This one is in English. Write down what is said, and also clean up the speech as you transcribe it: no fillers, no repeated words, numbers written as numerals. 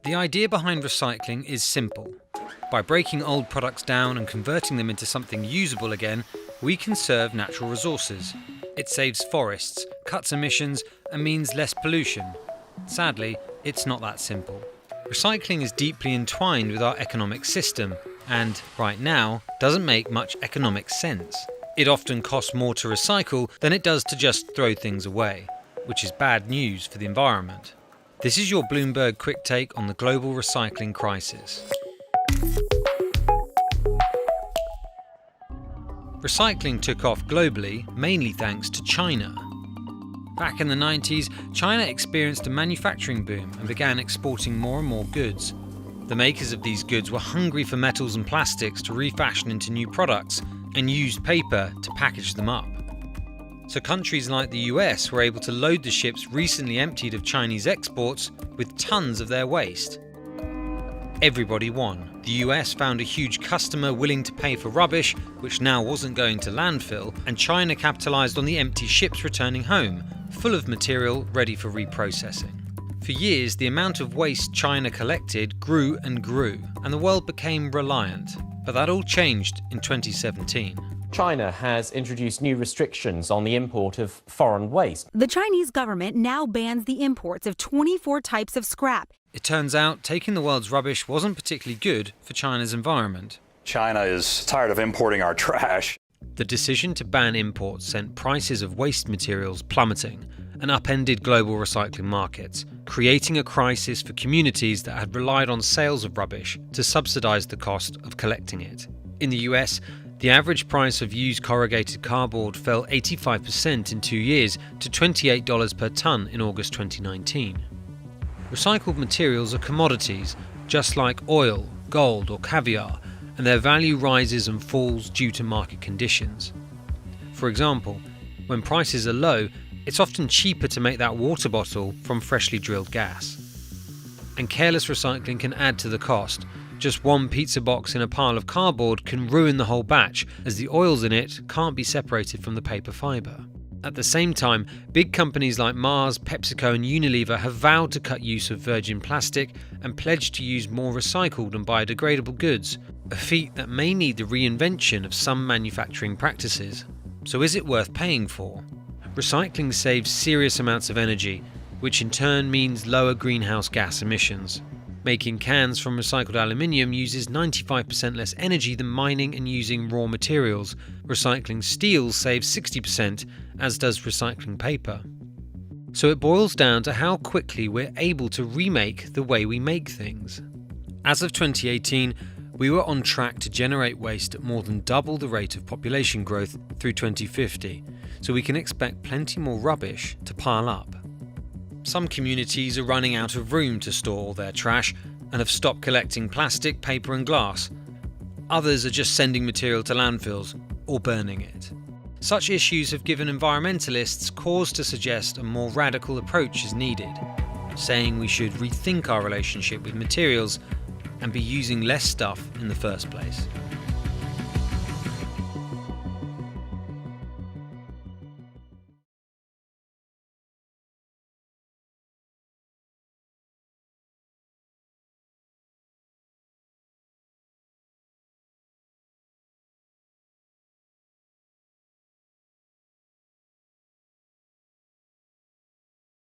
The idea behind recycling is simple. By breaking old products down and converting them into something usable again, we conserve natural resources. It saves forests, cuts emissions, and means less pollution. Sadly, it's not that simple. Recycling is deeply entwined with our economic system and, right now, doesn't make much economic sense. It often costs more to recycle than it does to just throw things away, which is bad news for the environment. This is your Bloomberg quick take on the global recycling crisis. Recycling took off globally, mainly thanks to China. Back in the 90s, China experienced a manufacturing boom and began exporting more and more goods. The makers of these goods were hungry for metals and plastics to refashion into new products and used paper to package them up. So countries like the US were able to load the ships recently emptied of Chinese exports with tons of their waste. Everybody won. The US found a huge customer willing to pay for rubbish, which now wasn't going to landfill, and China capitalized on the empty ships returning home, full of material ready for reprocessing. For years, the amount of waste China collected grew and grew, and the world became reliant. But that all changed in 2017. China has introduced new restrictions on the import of foreign waste. The Chinese government now bans the imports of 24 types of scrap. It turns out taking the world's rubbish wasn't particularly good for China's environment. China is tired of importing our trash. The decision to ban imports sent prices of waste materials plummeting and upended global recycling markets, creating a crisis for communities that had relied on sales of rubbish to subsidize the cost of collecting it. In the US, the average price of used corrugated cardboard fell 85% in 2 years to $28 per tonne in August 2019. Recycled materials are commodities, just like oil, gold or caviar, and their value rises and falls due to market conditions. For example, when prices are low, it's often cheaper to make that water bottle from freshly drilled gas. And careless recycling can add to the cost. Just one pizza box in a pile of cardboard can ruin the whole batch, as the oils in it can't be separated from the paper fibre. At the same time, big companies like Mars, PepsiCo and Unilever have vowed to cut use of virgin plastic and pledged to use more recycled and biodegradable goods, a feat that may need the reinvention of some manufacturing practices. So is it worth paying for? Recycling saves serious amounts of energy, which in turn means lower greenhouse gas emissions. Making cans from recycled aluminium uses 95% less energy than mining and using raw materials. Recycling steel saves 60%, as does recycling paper. So it boils down to how quickly we're able to remake the way we make things. As of 2018, we were on track to generate waste at more than double the rate of population growth through 2050, so we can expect plenty more rubbish to pile up. Some communities are running out of room to store all their trash and have stopped collecting plastic, paper and glass. Others are just sending material to landfills or burning it. Such issues have given environmentalists cause to suggest a more radical approach is needed, saying we should rethink our relationship with materials and be using less stuff in the first place.